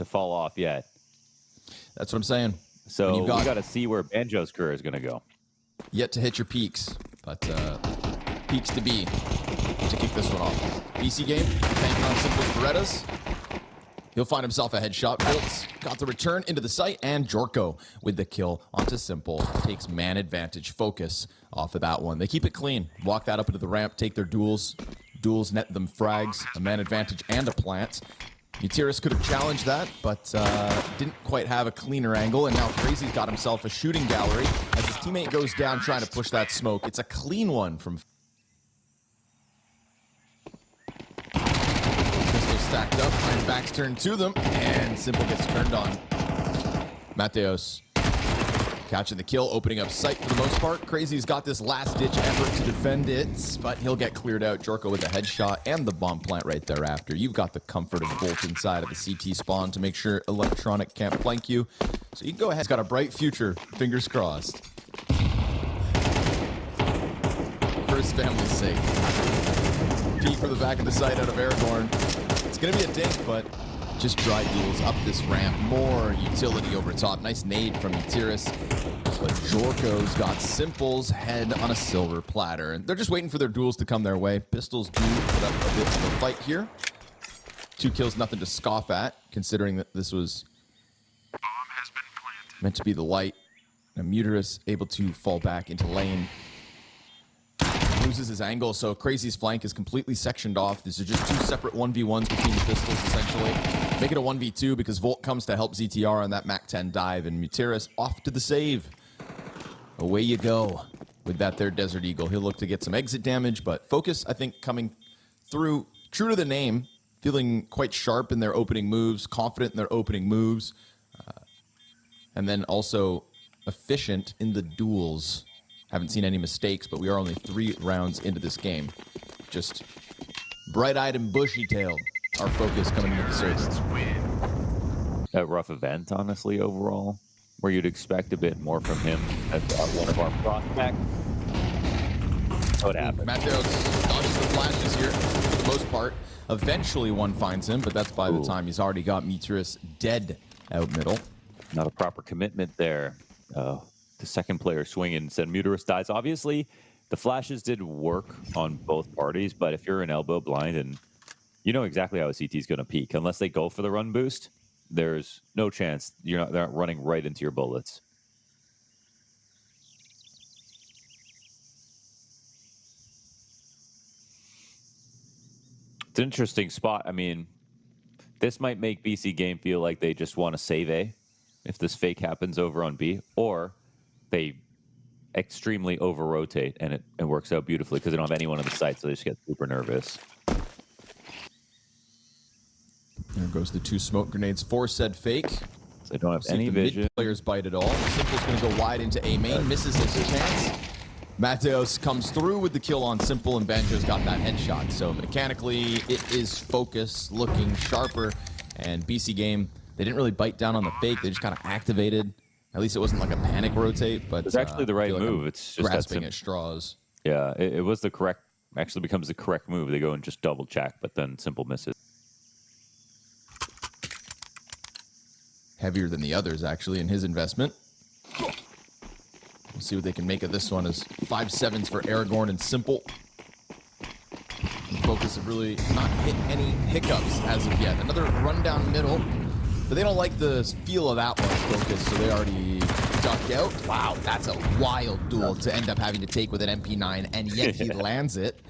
to fall off yet. That's what I'm saying. So we got to see where Banjo's career is going to go. Yet to hit your peaks, but peaks to be to kick this one off. BC game, banking on s1mple's Berettas. He'll find himself a headshot. Bolts got the return into the site, and Jorko with the kill onto s1mple. Takes man advantage. Focus off of that one. They keep it clean. Walk that up into the ramp, take their duels. Duels net them frags, a man advantage, and a plant. Utiris could have challenged that, but didn't quite have a cleaner angle, and now Crazy's got himself a shooting gallery as his teammate goes down trying to push that smoke. It's a clean one from stacked up, and backs turned to them, and s1mple gets turned on. Mateos catching the kill, opening up sight for the most part. Crazy's got this last-ditch effort to defend it, but he'll get cleared out. Jorko with a headshot and the bomb plant right thereafter. You've got the comfort of Bolt inside of the CT spawn to make sure Electronic can't flank you. So you can go ahead. He's got a bright future. Fingers crossed. For his family's sake. Peek for the back of the site out of Aragorn. It's going to be a dink, but just dry duels up this ramp. More utility over top. Nice nade from Utiris. But Jorko's got s1mple's head on a silver platter. And they're just waiting for their duels to come their way. Pistols do put up a bit of a fight here. 2 kills, nothing to scoff at, considering that this was meant to be the light. And Utiris able to fall back into lane. Loses his angle, so Crazy's flank is completely sectioned off. These are just 2 separate 1v1s between the pistols, essentially. Make it a 1v2 because Volt comes to help ZTR on that MAC-10 dive, and Utiris off to the save. Away you go with that there Desert Eagle. He'll look to get some exit damage, but Focus, I think, coming through true to the name, feeling quite sharp in their opening moves, confident in their opening moves, and then also efficient in the duels. Haven't seen any mistakes, but we are only 3 rounds into this game. Just bright-eyed and bushy-tailed, our Focus coming into the series. A rough event, honestly, overall, where you'd expect a bit more from him as one of our prospects. What happened? Mateos dodges the flashes here for the most part. Eventually one finds him, but that's by the time he's already got Utiris dead out middle. Not a proper commitment there. The second player swinging, said Utiris dies. Obviously, the flashes did work on both parties, but if you're an elbow blind and you know exactly how a CT is going to peak, unless they go for the run boost, there's no chance they're not running right into your bullets. It's an interesting spot. I mean, this might make BC Game feel like they just want to save A if this fake happens over on B, or they extremely over-rotate, and it works out beautifully because they don't have anyone on the site, so they just get super nervous. There goes the 2 smoke grenades for said fake. So they don't have any vision. Players bite at all. s1mple's going to go wide into A main, misses his chance. Mateos comes through with the kill on s1mple, and Banjo's got that headshot. So mechanically, it is Focus looking sharper, and BC Game, they didn't really bite down on the fake. They just kind of activated. At least it wasn't like a panic rotate, but it's actually the right like move. It's just grasping at straws. Yeah, it was the correct. Actually, becomes the correct move. They go and just double check, but then s1mple misses. Heavier than the others, actually, in his investment. We'll see what they can make of this one. As 5-7s for Aragorn and s1mple. Focus have really not hit any hiccups as of yet. Another run down middle. But they don't like the feel of that one, Focus, so they already duck out. Wow, that's a wild duel to end up having to take with an MP9, and yet he lands it.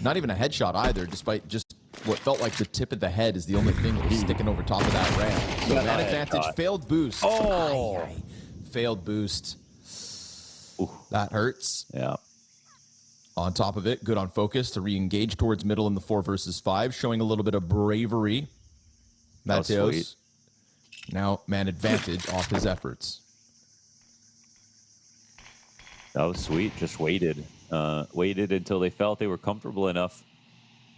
Not even a headshot either, despite just what felt like the tip of the head is the only thing that was sticking over top of that ramp. So that advantage, failed boost. Oh! Failed boost. Ooh. That hurts. Yeah. On top of it, good on Focus to re-engage towards middle in the 4 versus 5, showing a little bit of bravery. Mateos. Now, man advantage off his efforts. That was sweet. Just waited. Waited until they felt they were comfortable enough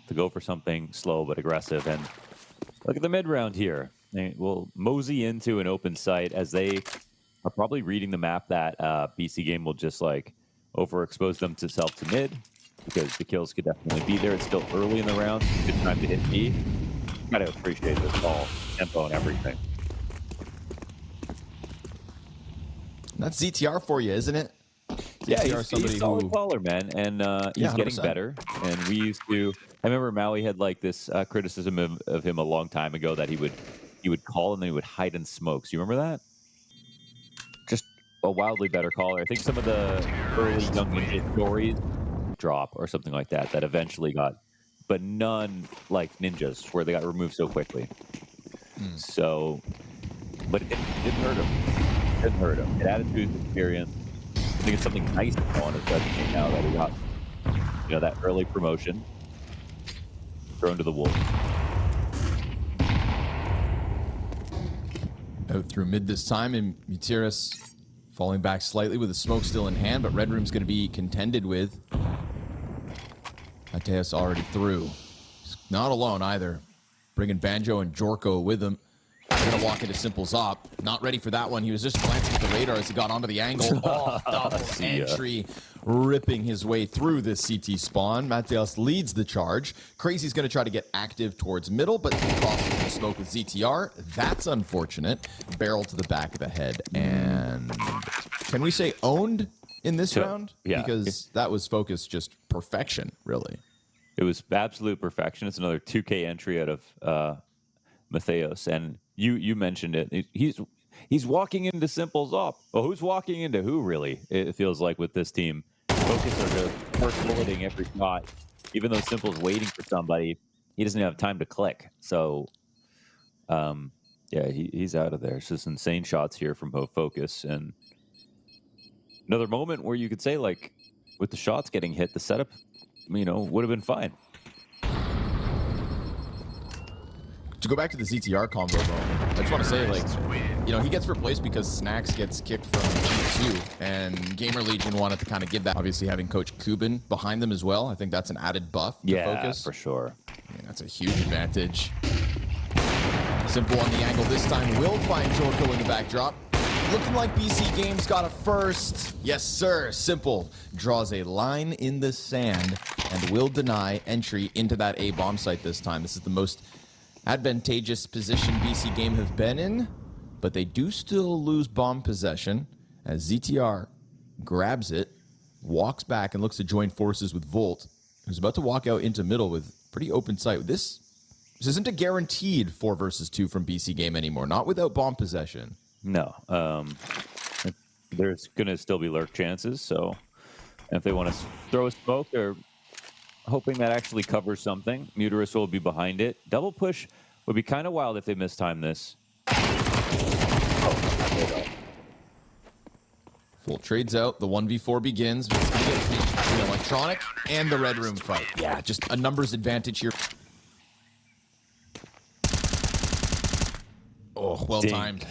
to go for something slow but aggressive. And look at the mid-round here. They will mosey into an open site as they are probably reading the map that BC Game will just like overexpose them to self to mid, because the kills could definitely be there. It's still early in the round. Good time to hit B. Gotta appreciate this ball, tempo, and everything. That's ZTR for you, isn't it? Yeah, ZTR, he's a solid caller, man, and he's Yeah, getting 100%. better. And we used to. I remember Maui had like this criticism of him a long time ago that he would call and then he would hide in smokes. You remember that? Just a wildly better caller. I think some of the early Young Ninja stories drop or something like that that eventually got, but none like Ninjas where they got removed so quickly. So, but it didn't hurt him. It didn't hurt him. It added to his experience. I think it's something nice to go on his resume now that he got, that early promotion, thrown to the wolves. Out through mid this time, and Mutiris falling back slightly with the smoke still in hand, but Red Room's going to be contended with. Mateus already through. He's not alone either. Bringing Banjo and Jorko with him. They're going to walk into s1mple's op. Not ready for that one. He was just glancing at the radar as he got onto the angle. Oh, double entry. Ripping his way through this CT spawn. Mateus leads the charge. Crazy's going to try to get active towards middle, but crosses the smoke with ZTR. That's unfortunate. Barrel to the back of the head. And can we say owned in this round? Yeah. Because that was Focus just perfection, really. It was absolute perfection. It's another 2K entry out of Mateus, and you mentioned it. He's walking into s1mple's op. Well, who's walking into who, really? It feels like with this team. Focus are just first bulleting every shot. Even though s1mple's waiting for somebody, he doesn't have time to click. So, yeah, he's out of there. It's just insane shots here from Focus. And another moment where you could say, like, with the shots getting hit, the setup, would have been fine. To go back to the ZTR combo, though, I just want to say, like, he gets replaced because Snacks gets kicked from G2, and Gamer Legion wanted to kind of give that. Obviously, having Coach Kubin behind them as well, I think that's an added buff to Focus. For sure. That's a huge advantage. s1mple on the angle this time will find Jorko in the backdrop. Looking like BC Games got a first. Yes, sir. s1mple draws a line in the sand and will deny entry into that A bomb site this time. This is the most advantageous position BC Game have been in, but they do still lose bomb possession as ZTR grabs it, walks back, and looks to join forces with Volt, who's about to walk out into middle with pretty open sight. This isn't a guaranteed 4 versus 2 from BC Game anymore, not without bomb possession. No. There's going to still be lurk chances, so if they want to throw a smoke, they're hoping that actually covers something. Mutiris will be behind it. Double push would be kind of wild if they mistime this. Full trades out. The 1v4 begins. It's going to get between the Electronic and the Red Room fight. Yeah, just a numbers advantage here. Oh, well timed.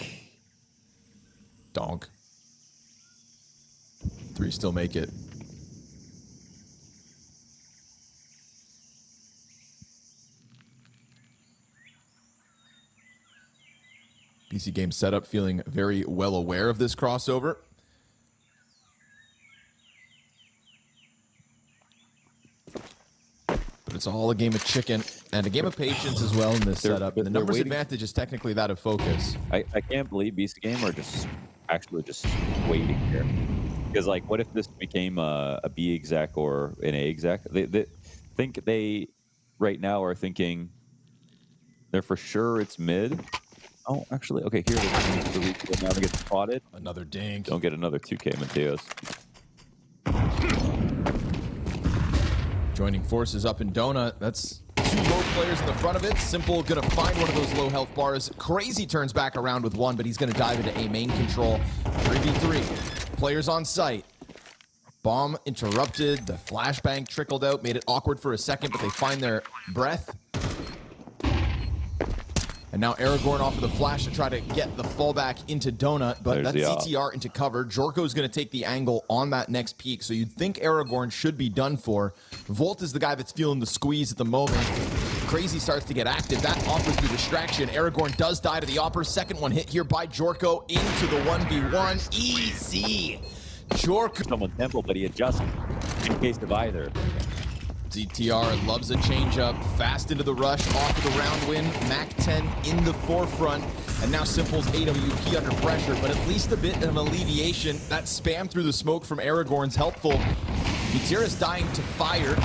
Donk. 3 still make it. BC Game setup feeling very well aware of this crossover. But it's all a game of chicken and a game of patience as well in this setup. And the numbers advantage is technically that of Focus. I can't believe BC Game are just waiting here. Because, like, what if this became a B exec or an A exec? They think they right now are thinking they're for sure it's mid. Oh, actually, okay, here now they get spotted. Another dink. Don't get another 2K Mateus. Joining forces up in Donut. That's 2 low players in the front of it. s1mple gonna find one of those low health bars. Crazy turns back around with 1, but he's gonna dive into A main control. 3v3. Players on site. Bomb interrupted. The flashbang trickled out. Made it awkward for a second, but they find their breath. And now Aragorn off of the flash to try to get the fallback into Donut, but that's ZTR into cover. Jorko's going to take the angle on that next peak, so you'd think Aragorn should be done for. Volt is the guy that's feeling the squeeze at the moment. Crazy starts to get active. That offers the distraction. Aragorn does die to the Opper. Second one hit here by Jorko into the 1v1. Easy. Jorko. Someone temple, but he adjusts in case of either. DTR loves a changeup, fast into the rush, off of the round win. Mac 10 in the forefront, and now s1mple's AWP under pressure, but at least a bit of alleviation. That spam through the smoke from Aragorn's helpful. Gutierrez dying to fire,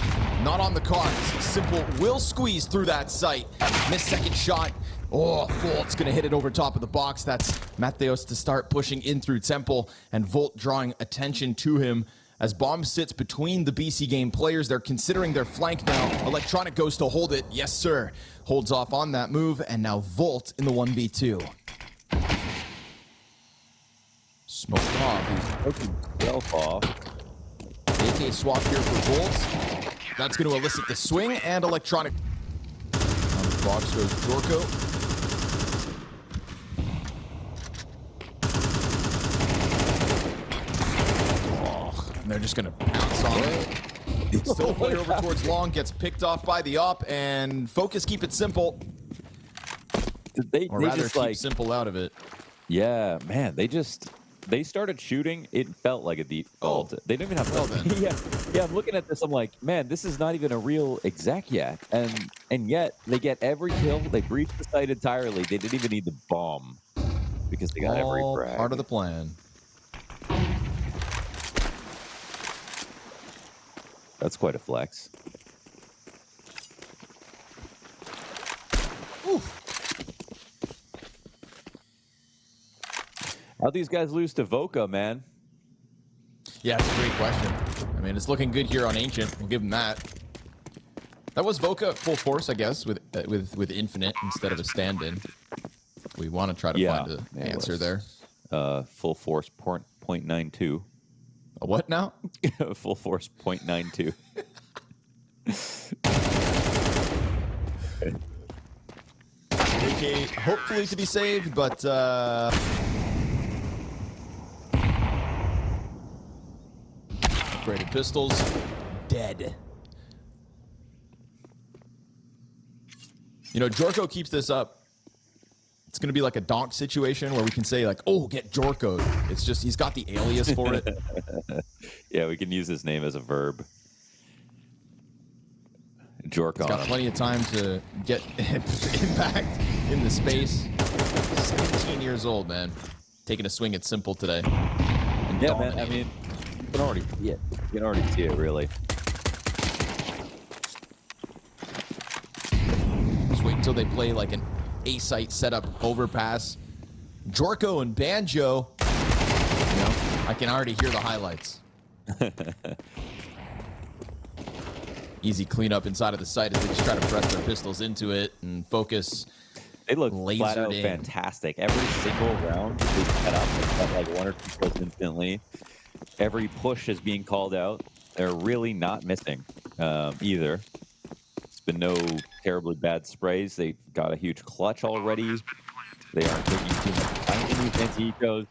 not on the cards. s1mple will squeeze through that sight. Missed second shot. Oh, Volt's gonna hit it over top of the box. That's Mateos to start pushing in through s1mple, and Volt drawing attention to him. As Bomb sits between the BC game players, they're considering their flank now. Electronic goes to hold it. Yes, sir. Holds off on that move, and now Volt in the 1v2. Smoked off. Self off. AK swap here for Volt. That's going to elicit the swing, and Electronic. On the box goes Jorko. And they're just going to pounce on it. Still a player over towards long, gets picked off by the op, and Focus keep it simple. Or rather, just keep like s1mple out of it. Yeah, man, they started shooting. It felt like a deep vault. They didn't even have. Well, then. Yeah. I'm looking at this. I'm like, man, this is not even a real exec yet, and yet they get every kill. They breach the site entirely. They didn't even need the bomb because they got every frag. Part of the plan. That's quite a flex. Ooh. How'd these guys lose to Voka, man? Yeah, it's a great question. I mean, it's looking good here on Ancient. We'll give them that. That was Voka at full force, I guess, with Infinite instead of a stand-in. We want to try to find an answer there. Full force 0.92. A what now? Full force 0.92. AK hopefully to be saved, but upgraded pistols, dead. You know, Jorko keeps this up. It's going to be like a donk situation where we can say like, oh, get Jorko. It's just, he's got the alias for it. Yeah, we can use his name as a verb. Jorko. He's got plenty of time to get impact in the space. 17 years old, man. Taking a swing at s1mple today. And yeah, man, I mean, you can already see it. You can already see it, really. Just wait until they play like an A-site setup overpass. Jorko and Banjo. You know, I can already hear the highlights. Easy cleanup inside of the site as they just try to press their pistols into it and focus. They look flat out fantastic. Every single round they set up, they got like one or two kills instantly. Every push is being called out. They're really not missing either. It's been no terribly bad sprays. They've got a huge clutch already. They aren't taking too much time to move anti-ecos.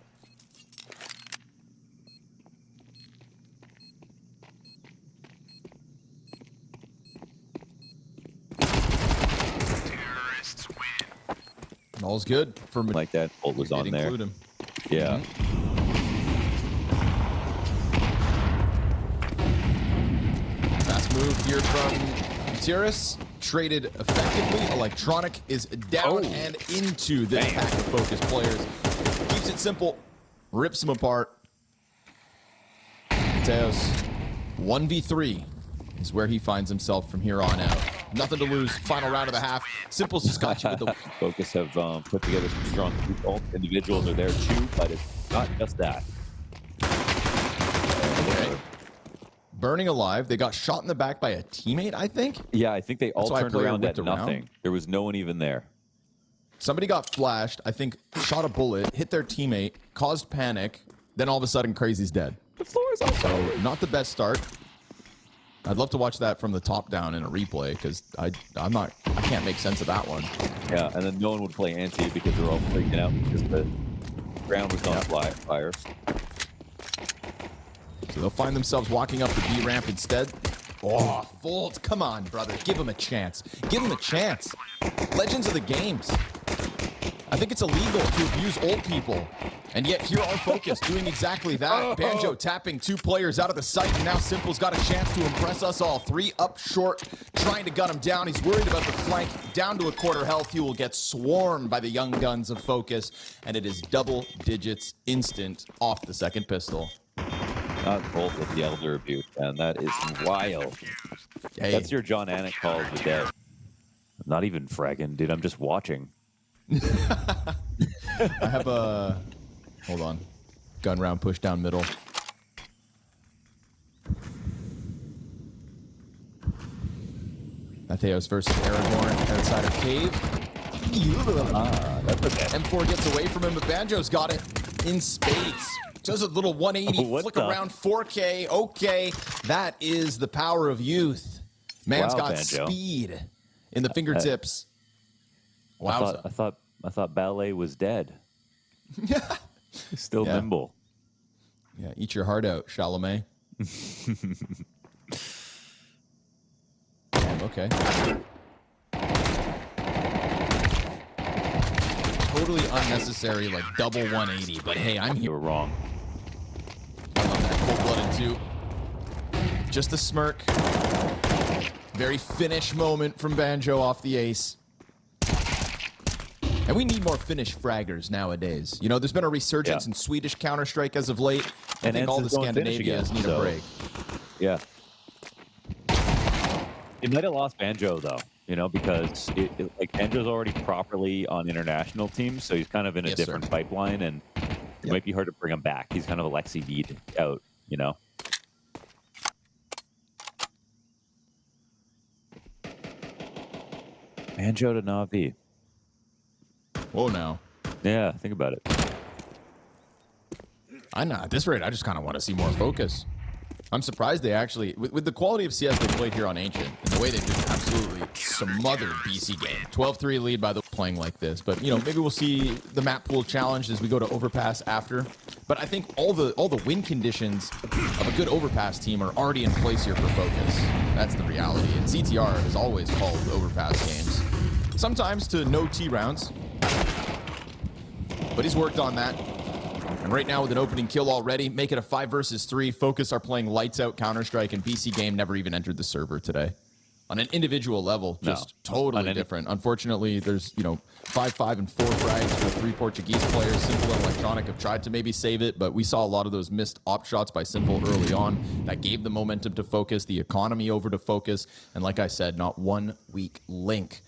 All's good for me. Like that. Bolt was on there. Him. Yeah. Fast move here from Gutierrez. Traded effectively. Electronic is down and into this pack of Focus players. Keeps it simple. Rips them apart. Mateos, 1v3 is where he finds himself from here on out. Nothing to lose. Final round of the half. s1mple's just got you with the... Focus have put together some strong people. Individuals are there too, but it's not just that. Okay. Burning alive. They got shot in the back by a teammate, I think? Yeah, I think they all turned around at nothing. Around. There was no one even there. Somebody got flashed, I think, shot a bullet, hit their teammate, caused panic, then all of a sudden Crazy's dead. The floor is also not the best start. I'd love to watch that from the top down in a replay because I can't make sense of that one. Yeah, and then no one would play anti because they're all freaking out because the ground was on fire. So they'll find themselves walking up the B ramp instead. Oh, Volt, come on, brother. Give him a chance. Give him a chance. Legends of the games. I think it's illegal to abuse old people. And yet here are Focus doing exactly that. Banjo tapping 2 players out of the sight, and now s1mple's got a chance to impress us all. 3 up short, trying to gun him down. He's worried about the flank. Down to a quarter health. He will get swarmed by the young guns of Focus, and it is double digits instant off the second pistol. Not both with the elder abuse, man. That is wild. Hey. That's your John Anik call of the day. I'm not even fragging, dude. I'm just watching. I have a... Hold on. Gun round push down middle. Mateos versus Aragorn outside of cave. That's okay. M4 gets away from him, but Banjo's got it in spades. Does a little 180 What flick the? around 4K. Okay, that is the power of youth. Man's Wow, got Banjo. speed in the fingertips. Wowza. I thought ballet was dead. He's still Yeah. nimble. Yeah, eat your heart out, Chalamet. Damn, okay. Totally unnecessary, like double 180, but hey, I'm You here were wrong. on that cold-blooded too. Just a smirk. Very finish moment from Banjo off the ace. And we need more Finnish fraggers nowadays. You know, there's been a resurgence Yeah. in Swedish Counter-Strike as of late. I And think all the Ensign's going Finnish Scandinavias again, need a so- break. Yeah. It might have lost Banjo though, you know, because like Banjo's already properly on international teams, so he's kind of in a Yes, different sir. pipeline, and it might be hard to bring him back. He's kind of a Lexi Veed out, you know. Banjo to Na'Vi. Whoa, now. Yeah, think about it. I know. At this rate, I just kind of want to see more Focus. I'm surprised they actually, with the quality of CS they played here on Ancient, and the way they just absolutely smothered BC game. 12-3 lead by the playing like this. But, you know, maybe we'll see the map pool challenged as we go to Overpass after. But I think all the win conditions of a good Overpass team are already in place here for Focus. That's the reality. And CTR has always called Overpass games. Sometimes to no T rounds. But he's worked on that. And right now with an opening kill already, make it a 5 versus 3. Focus are playing lights out Counter-Strike, and BC Game never even entered the server today. On an individual level, just totally different. Unfortunately, there's, you know, 5-5 and 4 frags for 3 Portuguese players. s1mple and Electronic have tried to maybe save it, but we saw a lot of those missed op shots by s1mple early on. That gave the momentum to Focus, the economy over to Focus, and like I said, not one weak link.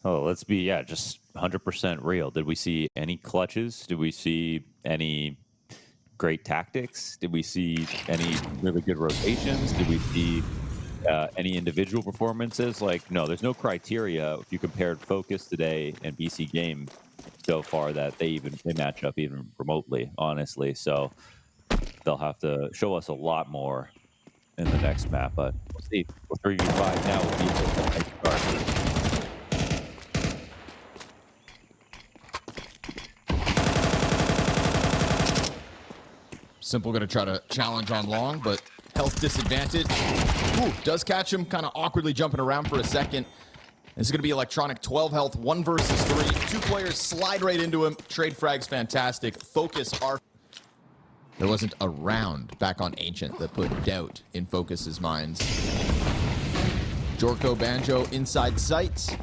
Oh, let's be, just 100% real. Did we see any clutches? Did we see any great tactics? Did we see any really good rotations? Did we see any individual performances? Like, no, there's no criteria if you compared Focus today and BC Game so far that they match up even remotely, honestly. So they'll have to show us a lot more in the next map, but we'll see. With 3v5 now will be a nice start. s1mple going to try to challenge on long, but health disadvantage. Ooh, does catch him, kind of awkwardly jumping around for a second. This is going to be Electronic 12 health, 1 versus 3. 2 players slide right into him. Trade frag's fantastic. Focus are... There wasn't a round back on Ancient that put doubt in Focus's minds. Jorko Banjo inside sight.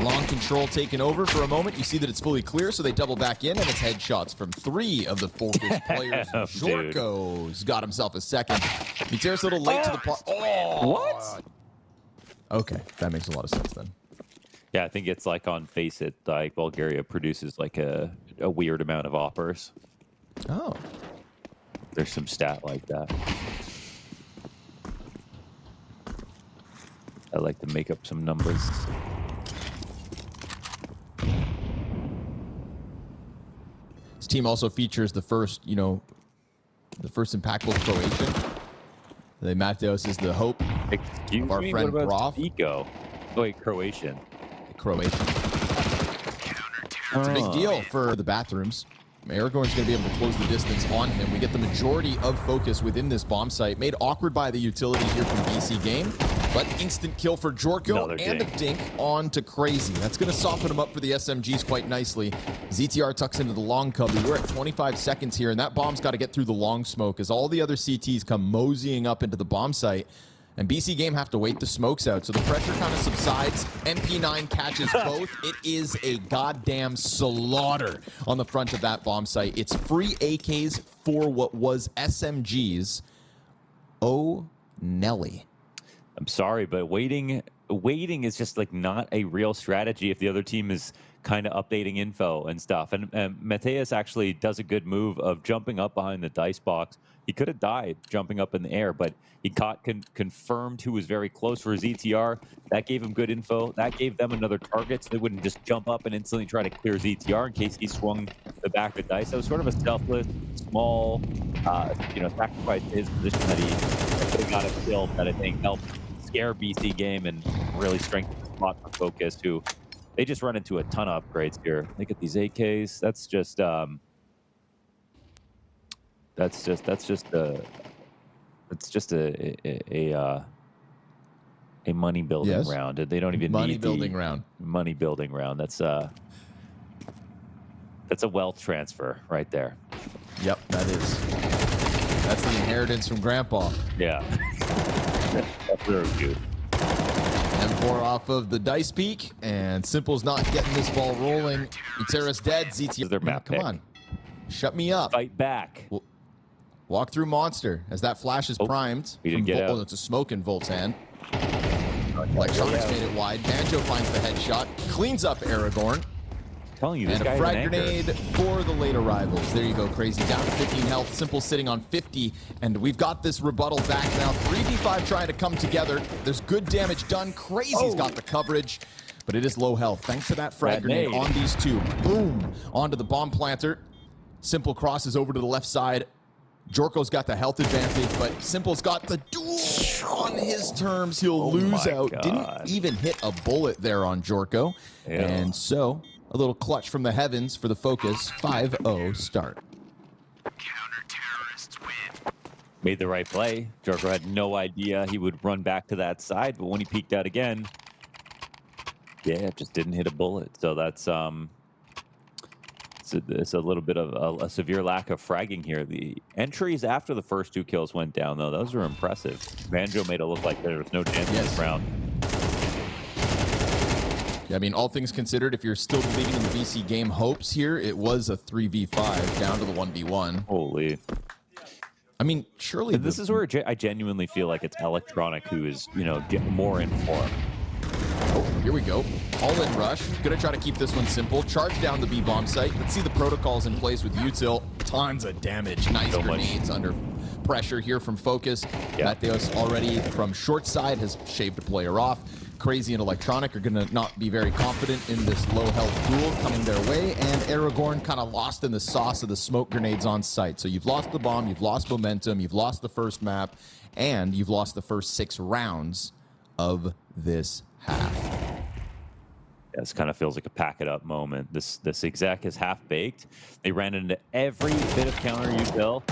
Long control taken over for a moment. You see that it's fully clear, so they double back in, and it's headshots from 3 of the Focus players. Jorko's got himself a second. Mateos a little late to the part. Oh! What? Okay, that makes a lot of sense then. Yeah, I think it's like on Face It, like Bulgaria produces like a weird amount of oppers. Oh. There's some stat like that. I like to make up some numbers. This team also features the first, the first impactful Croatian. The Mateos is the hope Excuse of our me, friend what about Broth. Eco? Oh, wait, Croatian. Croatian. It's a big deal for the bathrooms. Aragorn's going to be able to close the distance on him. We get the majority of focus within this bomb site, made awkward by the utility here from BC Game, but instant kill for Jorko Another and a dink on to Crazy. That's going to soften him up for the SMGs quite nicely. ZTR tucks into the long cubby. We're at 25 seconds here, and that bomb's got to get through the long smoke as all the other CTs come moseying up into the bomb site. And BC Game have to wait the smokes out, so the pressure kind of subsides. MP9 catches both. It is a goddamn slaughter on the front of that bomb site. It's free AKs for what was SMGs. Oh, Nelly. I'm sorry, but waiting is just like not a real strategy if the other team is kind of updating info and stuff. And Mateus actually does a good move of jumping up behind the dice box. He could have died jumping up in the air, but he caught confirmed who was very close for his ETR. That gave him good info. That gave them another target, so they wouldn't just jump up and instantly try to clear his ETR in case he swung the back of the dice. That was sort of a selfless, small, sacrifice to his position that he could have got a kill that I think helped scare BC Game and really strengthen the spot for Focus, who they just run into a ton of upgrades here. Look at these AKs. That's just a money building round. They don't even money need building round. Money building round. That's a wealth transfer right there. Yep, that is. That's the inheritance from Grandpa. Yeah. That's very good. M4 off of the dice peak, and S1mple's not getting this ball rolling. Utera's dead. ZT. Their map Come pick. on. Shut me up. Fight back. Walk through Monster as that flash is primed. He didn't get out. Oh, it's a smoke in Volt's hand. Electronics made it wide. Banjo finds the headshot. Cleans up Aragorn. Telling you, this And guy a has frag an anchor. grenade for the late arrivals. There you go, Crazy. Down to 15 health. S1mple sitting on 50. And we've got this rebuttal back now. 3v5 trying to come together. There's good damage done. Crazy's got the coverage. But it is low health. Thanks to that frag grenade on these two. Boom. Onto the bomb planter. S1mple crosses over to the left side. Jorko's got the health advantage, but S1mple's got the duel on his terms. He'll lose out. God. Didn't even hit a bullet there on Jorko. Yeah. And so, a little clutch from the heavens for the Focus. 5-0 start. Counter-terrorists win. Made the right play. Jorko had no idea he would run back to that side, but when he peeked out again, yeah, just didn't hit a bullet. So that's it's a little bit of a severe lack of fragging here. The entries after the first two kills went down, though. Those were impressive. Banjo made it look like there was no chance in this round. Yeah, I mean, all things considered, if you're still believing in the BC Game hopes here, it was a 3v5 down to the 1v1. Holy. I mean, surely This is where I genuinely feel like it's Electronic who is, get more in form. Oh, here we go. All-in rush. Gonna try to keep this one simple. Charge down the B bomb site. Let's see the protocols in place with Util. Tons of damage. Nice grenades under pressure here from Focus. Yeah. Mateos already from short side has shaved a player off. Crazy and Electronic are gonna not be very confident in this low health duel coming their way, and Aragorn kind of lost in the sauce of the smoke grenades on site. So you've lost the bomb, you've lost momentum, you've lost the first map, and you've lost the first 6 rounds of this half. Yeah, this kind of feels like a pack it up moment. This exec is half baked. They ran into every bit of counter util.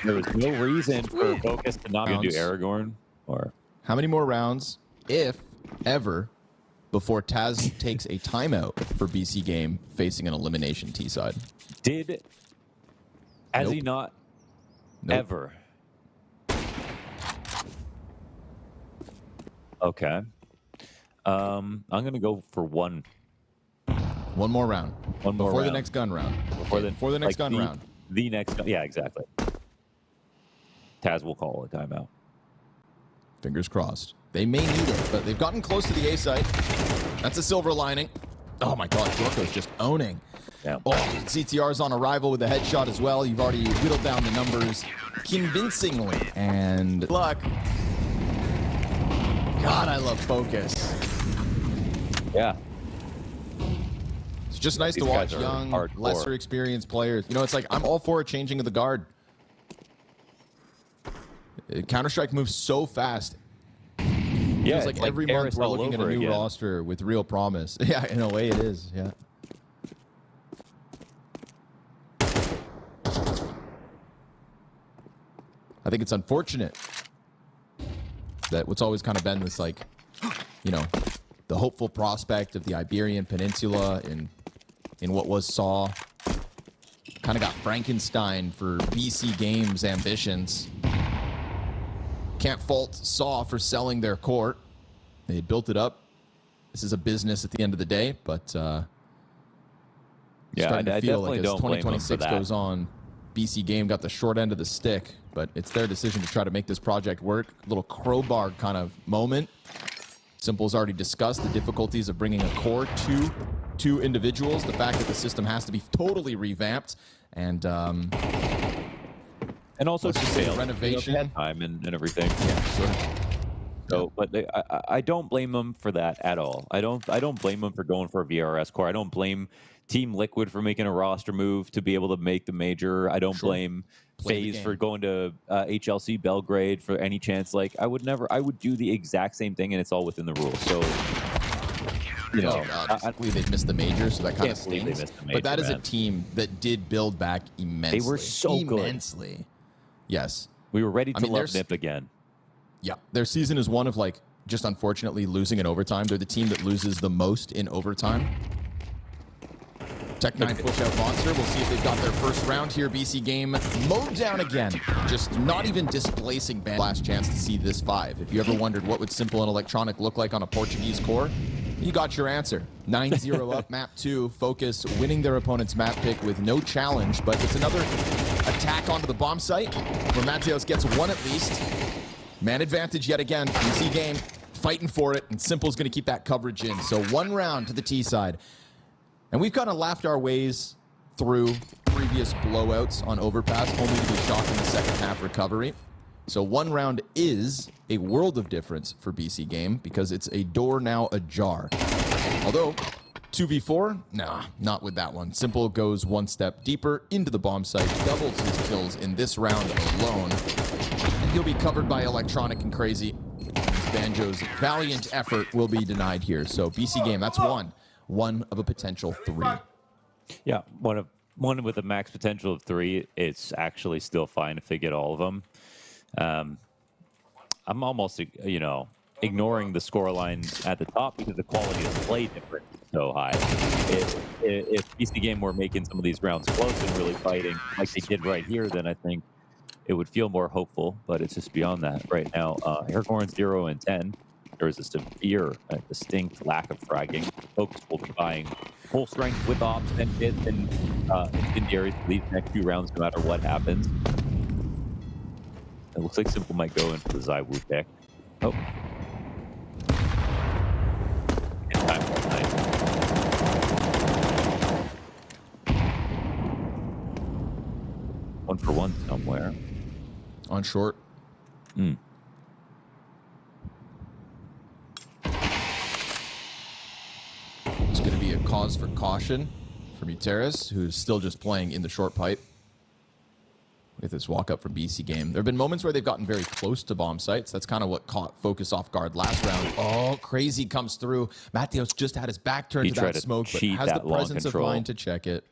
There was no reason for Focus to not do Aragorn. Or how many more rounds, if ever, before Taz takes a timeout for BC Game facing an elimination T side? Has he not ever? Okay. I'm gonna go for one. One more round. One more before round. the next gun round. Before the next gun round. The next. Yeah, exactly. Taz will call a timeout. Fingers crossed. They may need it, but they've gotten close to the A site. That's a silver lining. Oh my God, Jorko's just owning. Yeah. Oh, CTR's on arrival with a headshot as well. You've already whittled down the numbers convincingly. And luck. God, I love Focus. Yeah. It's just nice These to watch guys are young, hardcore. lesser experienced players. It's like I'm all for a changing of the guard. Counter-Strike moves so fast. Yeah, Feels like every month we're looking at a new again. roster with real promise. Yeah, in a way it is. Yeah. think it's unfortunate that what's always kind of been this, like, you know, the hopeful prospect of the Iberian Peninsula in what was SAW kind of got Frankenstein for BC Games' ambitions. Can't fault SAW for selling their court. They built it up. This is a business at the end of the day, but Yeah, starting to I feel definitely like as don't blame them for 2026 that. goes on, BC Game got the short end of the stick, but it's their decision to try to make this project work. A little crowbar kind of moment. S1mple's already discussed the difficulties of bringing a core to two individuals, the fact that the system has to be totally revamped, and also let's to just say fail renovation. time and everything. Yeah, sure. So, but I don't blame them for that at all. I don't blame them for going for a VRS core. I don't blame Team Liquid for making a roster move to be able to make the major. I don't Sure. blame Play the FaZe game. for going to HLC Belgrade for any chance. Like I would do the exact same thing, and it's all within the rules. So, you know, Oh God, I believe they missed the major, so that kind of Can't believe they stings. missed the But that major, is a man. team that did build back immensely. They were so good. Immensely. Yes. we were ready I to mean, love there's- Nip again. Yeah. Their season is one of, like, just unfortunately losing in overtime. They're the team that loses the most in overtime. Tech9 push out Monster. We'll see if they've got their first round here. BC Game mowed down again. Just not even displacing Ban. Last chance to see this 5. If you ever wondered what would S1mple and Electronic look like on a Portuguese core, you got your answer. 9-0 up, map 2. Focus winning their opponent's map pick with no challenge, but it's another attack onto the bomb site where Mateos gets one at least. Man advantage yet again. BC Game fighting for it, and S1mple's going to keep that coverage in. So 1 round to the T side. And we've kind of laughed our ways through previous blowouts on Overpass, only to be shocked in the second half recovery. So 1 round is a world of difference for BC Game because it's a door now ajar. Although 2v4, nah, not with that one. S1mple goes 1 step deeper into the bomb site, doubles his kills in this round alone. And he'll be covered by Electronic and Crazy. Banjo's valiant effort will be denied here. So BC Game, that's 1. 1 of a potential 3. Yeah, one with a max potential of 3. It's actually still fine if they get all of them. I'm almost, ignoring the score lines at the top because the quality of play difference is so high. If BC Game were making some of these rounds close and really fighting like they did right here, then I think it would feel more hopeful. But it's just beyond that right now. Aragorn 0 and 10. There is a severe, distinct lack of fragging. Focus will be buying full strength with ops and hits and incendiaries for these next few rounds, no matter what happens. It looks like S1mple might go in for the Zywoo pick. Oh. In time for nice. One for one somewhere. On short. It's going to be a cause for caution for Muteris, who's still just playing in the short pipe with this walk up from BC Game. There have been moments where they've gotten very close to bomb sites. That's kind of what caught Focus off guard last round. Oh, Crazy comes through. Mateos just had his back turned He to tried that to smoke, but cheat has the that long presence of control. mind to check it.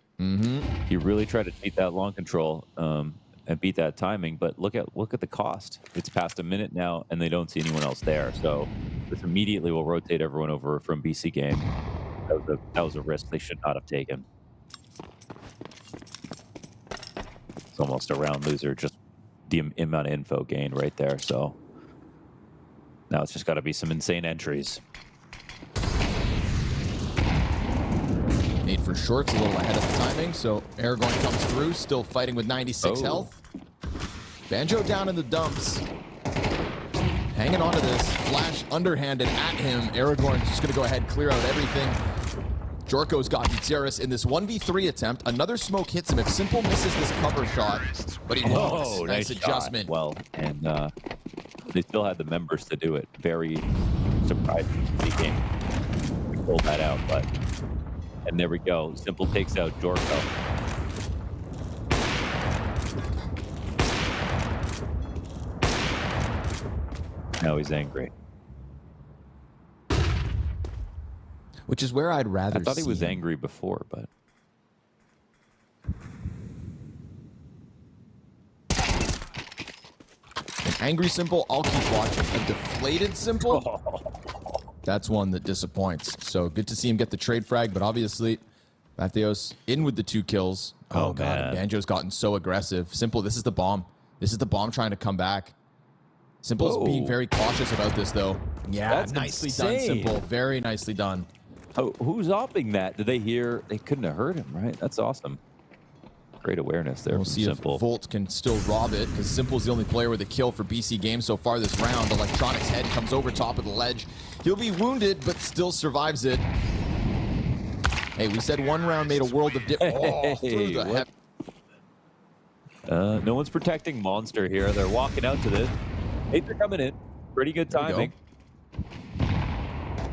He really tried to cheat that long control and beat that timing, but look at the cost. It's past a minute now, and they don't see anyone else there. So this immediately will rotate everyone over from BC Game. That was a risk they should not have taken. It's almost a round loser, just the amount of info gained right there. So now it's just got to be some insane entries. Made for shorts, a little ahead of the timing, so Aragorn comes through, still fighting with 96 Oh. health. Banjo down in the dumps. Hanging on to this. Flash underhanded at him. Aragorn's just going to go ahead, clear out everything. Jorko's got Muteris in this 1v3 attempt. Another smoke hits him. If S1mple misses this cover shot, but he won't. Oh, Nice shot. adjustment. Well, and they still had the members to do it. Very surprising game. We pulled that out, but and there we go. S1mple takes out Jorko. Now he's angry. Which is where I'd rather I thought he was see him. angry before, but Angry s1mple, I'll keep watching. A deflated s1mple, that's one that disappoints. So good to see him get the trade frag, but obviously, Mateos in with the 2 kills. Oh, God, man. Banjo's gotten so aggressive. s1mple, this is the bomb. This is the bomb trying to come back. s1mple's being very cautious about this, though. Yeah, That's nicely insane. done, s1mple. Very nicely done. Oh, who's opping that? Did they hear? They couldn't have heard him, right? That's awesome. Great awareness there We'll from see s1mple. if Volt can still rob it, because s1mple's the only player with a kill for BC Games so far this round. Electronic's head comes over top of the ledge. He'll be wounded, but still survives it. Hey, we said 1 round made a world of difference. Oh, through the head. No one's protecting Monster here. They're walking out to this. Hey, they're coming in. Pretty good timing.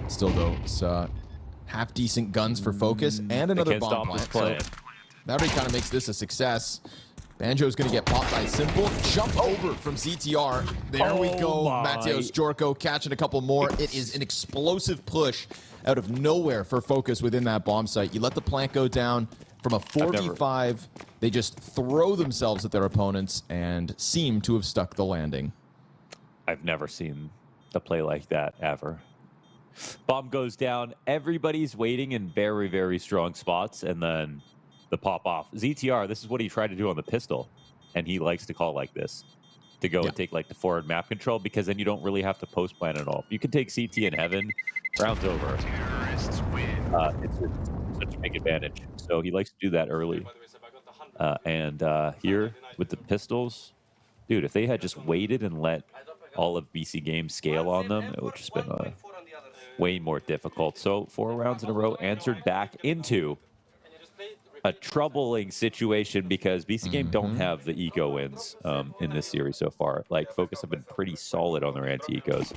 Still, though, it's half decent guns for Focus and another bomb plant. So that already kind of makes this a success. Banjo's going to get popped by s1mple. Jump over from ZTR. There we go. Mateos Jorko catching a couple more. It is an explosive push out of nowhere for Focus within that bomb site. You let the plant go down from a 4v5. They just throw themselves at their opponents and seem to have stuck the landing. I've never seen a play like that ever. Bomb goes down. Everybody's waiting in very, very strong spots, and then the pop off. ZTR, this is what he tried to do on the pistol, and he likes to call like this, to go and take like the forward map control, because then you don't really have to post plan at all. If you can take CT in heaven, round's over. It's such a big advantage. So he likes to do that early. And here with the pistols, dude, if they had just waited and let all of BC Games scale on them, it would just been way more difficult. So 4 rounds in a row answered back into a troubling situation, because BC Game don't have the eco wins in this series so far. Like, Focus have been pretty solid on their anti-ecos.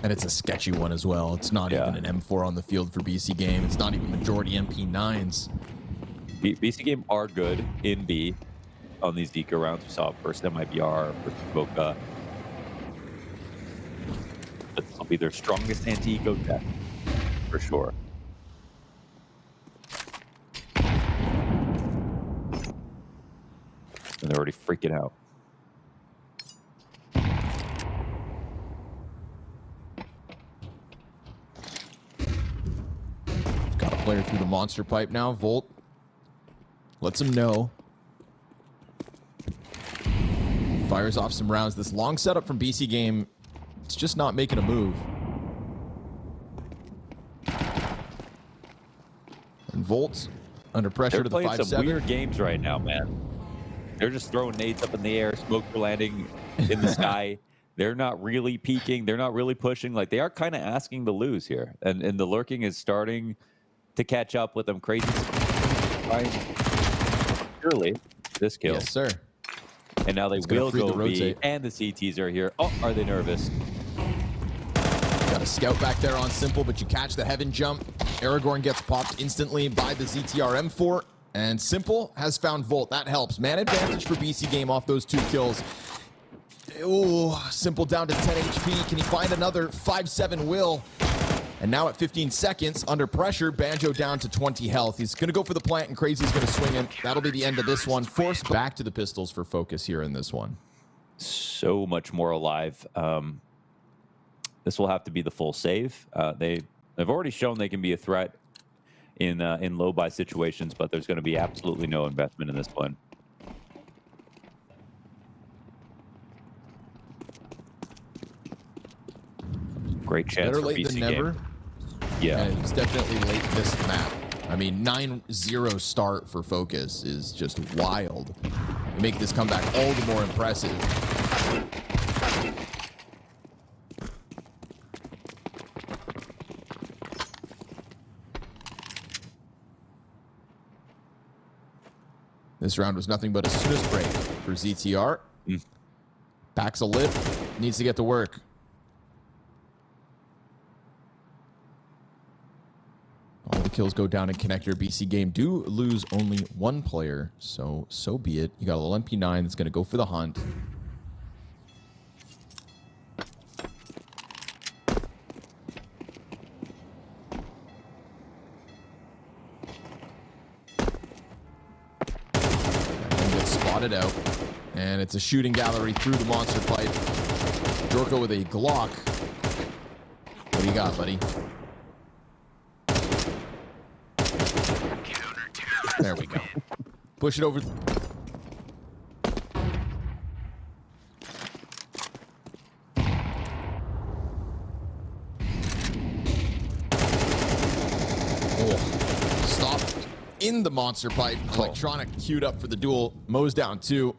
And it's a sketchy one as well. It's not even an M4 on the field for BC Game. It's not even majority MP9s. BC Game are good in B on these eco rounds. We saw first MIBR, first Boca. But this will be their strongest anti-eco deck, for sure. And they're already freaking out. Got a player through the monster pipe now. Volt lets him know. Fires off some rounds. This long setup from BC Game, it's just not making a move. And Volt under pressure to the 5-7. They're playing some weird games right now, man. They're just throwing nades up in the air, smoke for landing in the sky. They're not really peeking. They're not really pushing. Like, they are kind of asking to lose here. And the lurking is starting to catch up with them. Crazy. Surely, this kill. Yes, sir. And now they will go B, and the CTs are here. Oh, are they nervous? Got a scout back there on s1mple, but you catch the heaven jump. Aragorn gets popped instantly by the ZTR M4, and s1mple has found Volt. That helps. Man advantage for BC Game off those 2 kills. Ooh, s1mple down to 10 HP. Can he find another? 5-7 will. And now at 15 seconds, under pressure, Banjo down to 20 health. He's going to go for the plant, and Crazy's going to swing him. That'll be the end of this one. Forced back to the pistols for Focus here in this one. So much more alive. This will have to be the full save. They've already shown they can be a threat in low buy situations, but there's going to be absolutely no investment in this one. Great chance Better for late BC than never. Game. Yeah. And it's definitely late this map. I mean, 9-0 start for Focus is just wild. They make this comeback all the more impressive. This round was nothing but a snooze break for ZTR. Backs a lip, needs to get to work. All the kills go down in connector. BC Game do lose only 1 player, so be it. You got a little MP9 that's going to go for the hunt. spotted out. And it's a shooting gallery through the monster pipe. Jorko with a Glock. What do you got, buddy? There we go. Push it over. Oh, stopped in the monster pipe. Electronic queued up for the duel. Mo's down 2.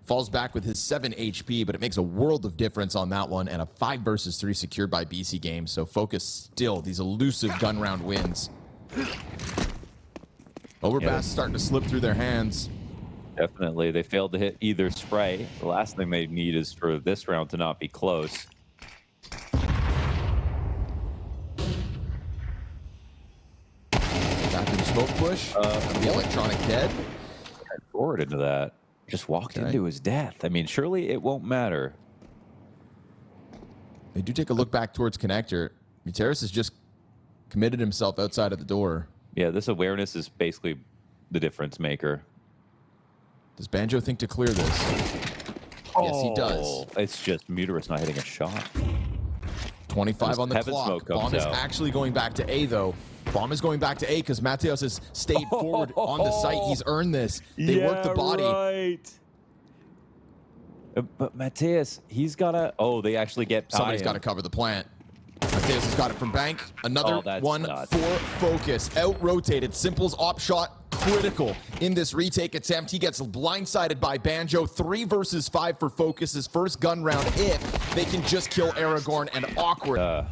Falls back with his 7 HP, but it makes a world of difference on that one. And a 5 versus 3 secured by BC Games. So Focus still, these elusive gun round wins. Overpass starting to slip through their hands. Definitely. They failed to hit either spray. The last thing they need is for this round to not be close. Bathroom smoke push. The electronic dead. Forward into that. Just walked into his death. I mean, surely it won't matter. They do take a look back towards connector. Muteris has just committed himself outside of the door. Yeah, this awareness is basically the difference maker. Does Banjo think to clear this? Yes, he does. It's just Muteris not hitting a shot. 25 on the Heaven clock. Smoke comes Bomb is out. actually going back to A, though. Bomb is going back to A because Mateos has stayed forward on the site. He's earned this. They work the body. Right. But Mateus, he's got to... Oh, they actually get... Somebody's got to cover the plant. Mateus has got it from Bank. Another one for Focus. Out-rotated. S1mple's op shot critical in this retake attempt. He gets blindsided by Banjo. 3 versus 5 for Focus. His first gun round if they can just kill Aragorn and Awkward.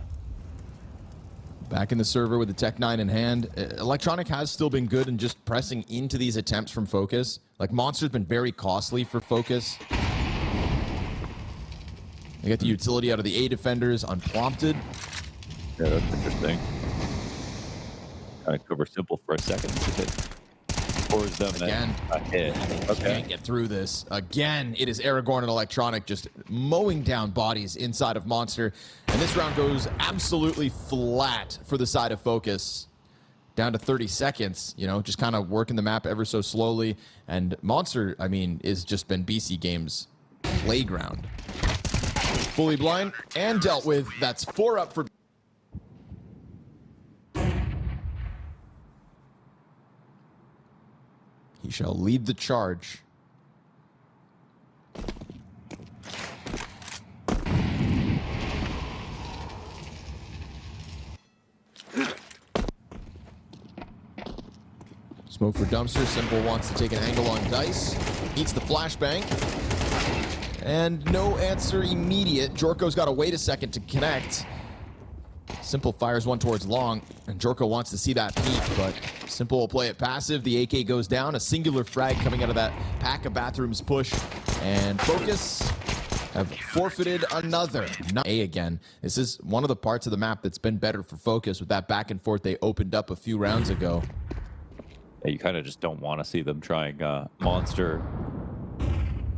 Back in the server with the Tech 9 in hand. Electronic has still been good in just pressing into these attempts from Focus. Like, Monster's been very costly for Focus. They get the utility out of the A defenders unprompted. Yeah, that's interesting. Kind of cover S1mple for a second. Towards them again. A hit. Okay. Can't get through this. Again, it is Aragorn and Electronic just mowing down bodies inside of Monster. And this round goes absolutely flat for the side of Focus. Down to 30 seconds, you know, just kind of working the map ever so slowly. And Monster, I mean, is just been BC Games' playground. Fully blind and dealt with. That's 4 up for... He shall lead the charge. Smoke for dumpster. S1mple wants to take an angle on Dice. Eats the flashbang. And no answer immediate. Jorko's got to wait a second to connect. S1mple fires one towards long, and Jorko wants to see that peak, but S1mple will play it passive. The AK goes down. A singular frag coming out of that pack of bathrooms push. And Focus have forfeited another. Not A again. This is one of the parts of the map that's been better for Focus with that back and forth they opened up a few rounds ago. Yeah, you kind of just don't want to see them trying Monster.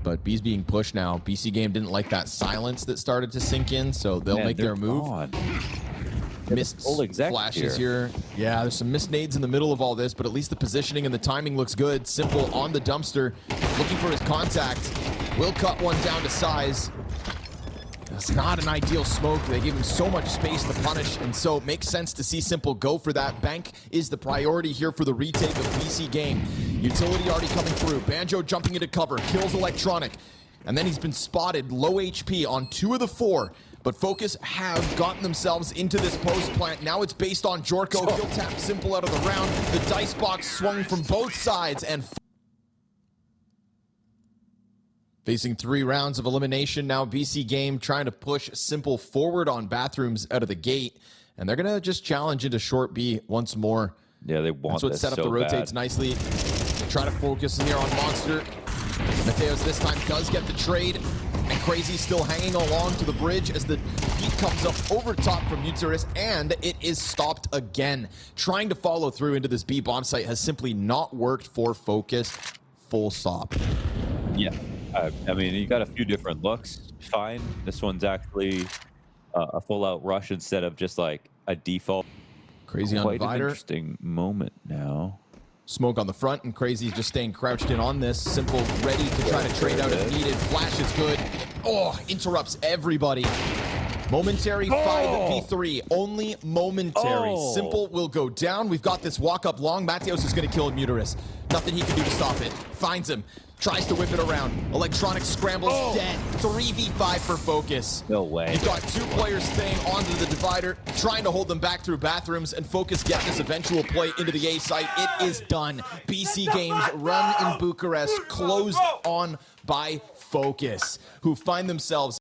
But B's being pushed now. BC Game didn't like that silence that started to sink in, so they'll make their move. Missed flashes here. Yeah, there's some missed nades in the middle of all this, but at least the positioning and the timing looks good. S1mple on the dumpster, looking for his contact. Will cut one down to size. That's not an ideal smoke. They gave him so much space to punish, and so it makes sense to see S1mple go for that. Bank is the priority here for the retake of BC Game. Utility already coming through. Banjo jumping into cover, kills Electronic. And then he's been spotted low HP on 2 of the 4. But Focus have gotten themselves into this post plant. Now it's based on Jorko. He'll tap S1mple out of the round. The dice box swung from both sides and facing 3 rounds of elimination. Now BC Game trying to push S1mple forward on bathrooms out of the gate. And they're going to just challenge into short B once more. Yeah, they want That's what set up the rotates nicely. They try to focus in here on Monster. Mateos this time does get the trade. And Crazy still hanging along to the bridge as the beat comes up over top from Muteris, and it is stopped again. Trying to follow through into this B bomb site has simply not worked for Focus. Full stop. Yeah. I mean, you got a few different looks. Fine. This one's actually a full-out rush instead of just like a default. Crazy on Quite an Divider. interesting moment now. Smoke on the front, and Crazy's just staying crouched in on this. S1mple ready to try to trade out if needed. Flash is good. Oh, interrupts everybody. Momentary 5v3, only momentary. S1mple will go down. We've got this walk up long. Mateos is going to kill Muterus. Nothing he can do to stop it. Finds him. Tries to whip it around. Electronic scrambles, dead. 3v5 for Focus. No way. You've got 2 players staying onto the divider, trying to hold them back through bathrooms, and Focus get this eventual play into the A site. It is done. BC Games run in Bucharest, closed on by Focus, who find themselves